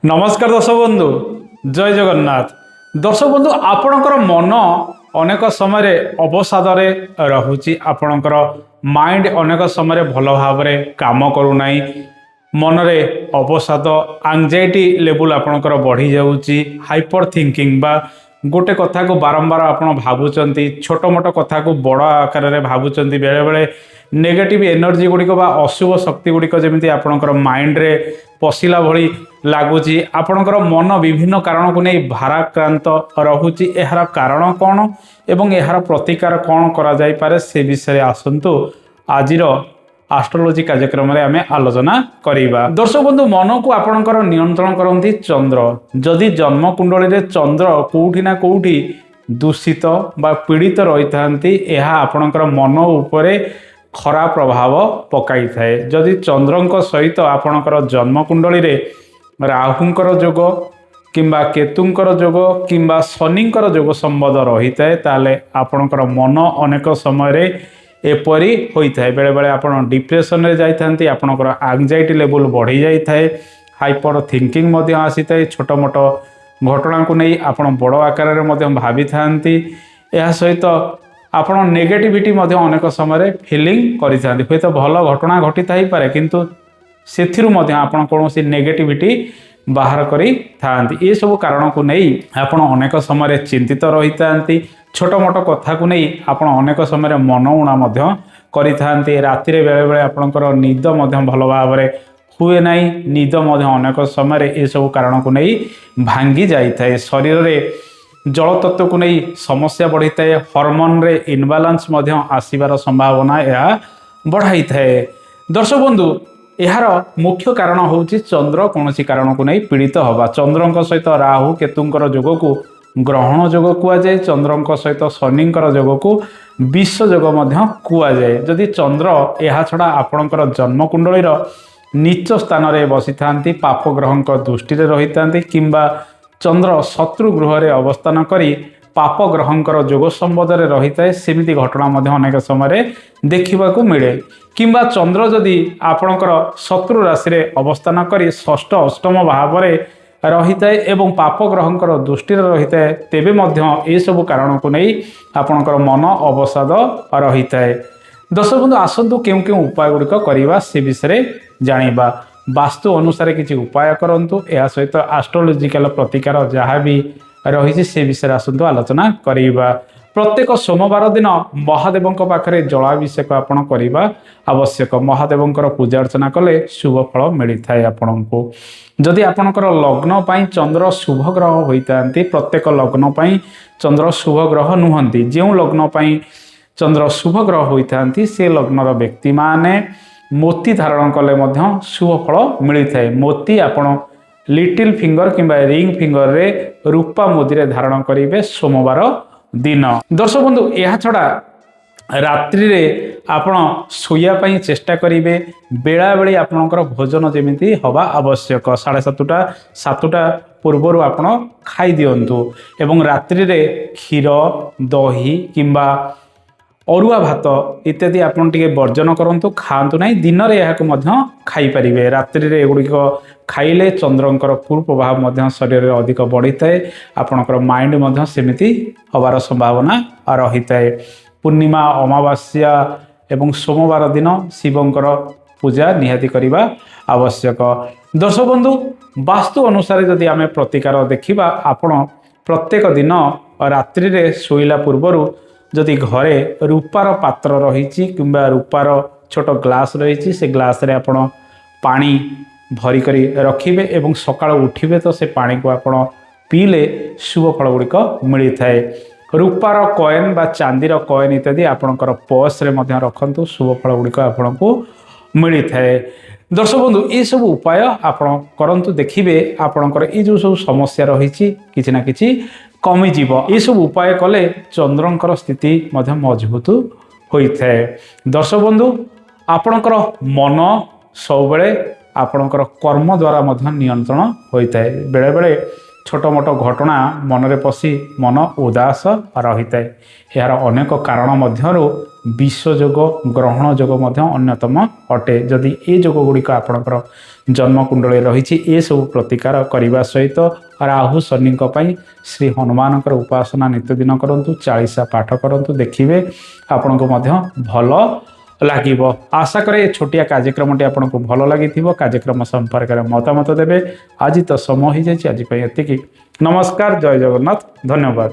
नमस्कार दर्शक बंधु जय जगन्नाथ। दर्शक बंधु आपणकर मन अनेक समय अवसाद रहुची आपणकर माइंड अनेक समय भल भाव काम करूना मनरे अवसाद एंजाइटी लेवल आपणकर बढ़ी जाऊँगी हाइपर थिंकिंग बा गोटे कथा को बारंबार आप भावुंट छोट मोट कथा को बड़ आकार में भावुंट बेले बेले नेगेटिव एनर्जी गुड़िक अशुभ शक्ति गुड़िक जमी आपणकर माइंड रे पशिला भली लगुच आपणकर मन विभिन्न कारण को नहीं भाराक्रांत रहुची यार कारण कौन एवं यार प्रतिकार कौन करा जाई पारे से विषय आसतु आज एस्ट्रोलॉजी कार्यक्रम में आम आलोचना करवा। दर्शक बंधु मन को आपणकर नियंत्रण करती चंद्र जदि जन्म कुंडली चंद्र कौटी ना कौटी दूषित बा पीड़ित रही था यह आपणकर मन उपरे खराब प्रभाव पकाई थाए। जदि चंद्र सहित आपणकर जन्म कुंडली राहुंकर जोग किंबा केतुंकर जोग किंबा शनिंकर जोग संबंध रही थाए ताले आपणकर मन अनेक समय एपरी होता है। बेले बेले आप डिप्रेशन रे जाइथांती आपणकर एंजाइटी लेवल बढ़ी जाए हाइपर थिंकिंग आसी थाए छोट मोट घटना को नहीं आप बड़ आकार में भावी था यह सहित आप नेगेटिविटी अनेक समय फिलिंग करें हूँ तो भल घटना घटी था पारे किंतु से आप कौन नेगेटिविटी बाहर करी थांती ये सब कारण को नहीं आप अनेक समय चिंतित रही था छोट मोट कथा को नहीं आप अनेक समय मन उणा करी राति बेले बेले आपणकर निद भल भाव हुए ना निद अनेक समय ये सब कारण को नहीं भांगी जाए शरीर में जल तत्व को नहीं समस्या बढ़ी थाए हॉर्मोन रे इनबालांस आसबार संभावना यह बढ़ाई थाए। दर्शक बंधु यार मुख्य कारण हूँ चंद्र कौन कारण को नहीं पीड़ित हवा चंद्र सहित राहु केतुंकर जोग को ग्रहण जोग कुआए चंद्र सहित शनिंकर जोग को विश्व जोग कुआए। जदि चंद्र यह छड़ा आपणकर जन्म कुंडली नीच स्थान में बसी था पाप ग्रह दृष्टि रही था किंबा चंद्र शत्रु गृह रे अवस्थान करी पाप ग्रहंकर जोग संबंध में रही है सेमिति घटना अनेक समय देखा मिले किंबा चंद्र जदि आपणकर शत्रु राशि रे अवस्थान करी षष्ठ अष्टम भाव में रही है एवं पाप ग्रहंकर दृष्टि रही है तेबे ये सब कारण को नहीं आपणकर मन अवसाद रही है। दर्शक बंधु आसतु क्यों क्यों उपाय गुड़िक करवा से विषय जानिबा वास्तु अनुसार किसी उपाय करंतु या सहित एस्ट्रोलॉजिकल प्रतिकार जहाँ भी रही से विषय आसतु आलोचना करवा। प्रत्येक सोमवार दिन महादेव पाखे जलाभिषेक आपण करवा आवश्यक महादेवंकर पूजा अर्चना कले शुभ फल मिलता है। आपण को जदि आपणकर लग्न पाई चंद्र शुभ ग्रह होता प्रत्येक लग्न पाई चंद्र शुभ ग्रह नुहंती जो लग्न पाई चंद्र शुभ ग्रह होता से लग्नर व्यक्ति माने मोती धारण कले शुभ फल मिलता है। मोती आपण लिटिल फिंगर किंबा रिंग फिंगर रे रूपा मुदी धारण करेंगे सोमवार दिन। दर्शक बंधु यह छड़ा रात्रि रे आपण शोया पाई चेष्टा करेंगे बेला बेली आपणकर भोजन जमी हवा आवश्यक 7:30 पूर्वर आपण खाई दिंतु एवं रात्रि रे क्षीर दही किंबा अरुआ भात इत्यादि आपन टिके वर्जन करंतु खातु ना दिन में यह खाई पारे रात्रि रे एगुड़िक खाइले चंद्रंकर कुप्रभाव शरीर में अधिक बढ़ी थाए आपणकर माइंड सेमिति हबार संभावना रही है। पूर्णिमा अमावास्या एवं सोमवार दिन शिवंकर पूजा निहाती करवा आवश्यक। दर्शक बंधु वास्तु अनुसार जदि आम प्रतिकार देखा आपण प्रत्येक दिन रात्रि रे शोइला पूर्वर जदि घरे रूपार पात्र रही किंबा रूपार छोट ग्लास रही से ग्लास रे आपण पानी भरी करी रखिबे एवं सकाळ उठिबे तो से पानी को आपण पीले शुभ फल गुड़िक मिलता है। रूपार कॉइन बा चांदीर कॉइन इत्यादि आपणकर पर्स रे मध्य रखंतु शुभ फल गुड़िक आपण को मिलता है। दर्शक बंधु ये सब उपाय आपण करंतु देखिबे आपणकर ये जो सब समस्या रही किछि ना किछि कमिजीव ये सब उपाय कले चंद्रंकर स्थिति मजबूत होता है। दर्शक बंधु आपणकर मन सब बेले आपणकर कर्म द्वारा नियंत्रण होता है। बेले बेले ଛୋଟ ମୋଟ ଘଟଣା ମନରେ ପଶି ମନ ଉଦାସ ରହିଥାଏ। ଏହାର ଅନେକ କାରଣ ମଧ୍ୟରୁ ବିଷ ଯୋଗ, ଗ୍ରହଣ ଯୋଗ ମଧ୍ୟ ଅନ୍ୟତମ ଅଟେ। ଯଦି ଏ ଯୋଗ ଗୁଡ଼ିକ ଆପଣଙ୍କର ଜନ୍ମକୁଣ୍ଡଳୀ ରହିଛି, ଏସବୁ ପ୍ରତିକାର କରିବା ସହିତ ରାହୁ ଶନିଙ୍କ ପାଇଁ ଶ୍ରୀ ହନୁମାନଙ୍କର ଉପାସନା ନିତ୍ୟଦିନ କରନ୍ତୁ, ଚାଳିଶା ପାଠ କରନ୍ତୁ, ଦେଖିବେ ଆପଣଙ୍କୁ ମଧ୍ୟ ଭଲ ଲାଗିବ। ଆଶା କରେ ଏ ଛୋଟିଆ କାର୍ଯ୍ୟକ୍ରମଟି ଆପଣଙ୍କୁ ଭଲ ଲାଗିଥିବ। କାର୍ଯ୍ୟକ୍ରମ ସମ୍ପର୍କରେ ମତାମତ ଦେବେ। ଆଜି ତ ସମୟ ହୋଇଯାଇଛି, ଆଜି ପାଇଁ ଏତିକି। ନମସ୍କାର, ଜୟ ଜଗନ୍ନାଥ, ଧନ୍ୟବାଦ।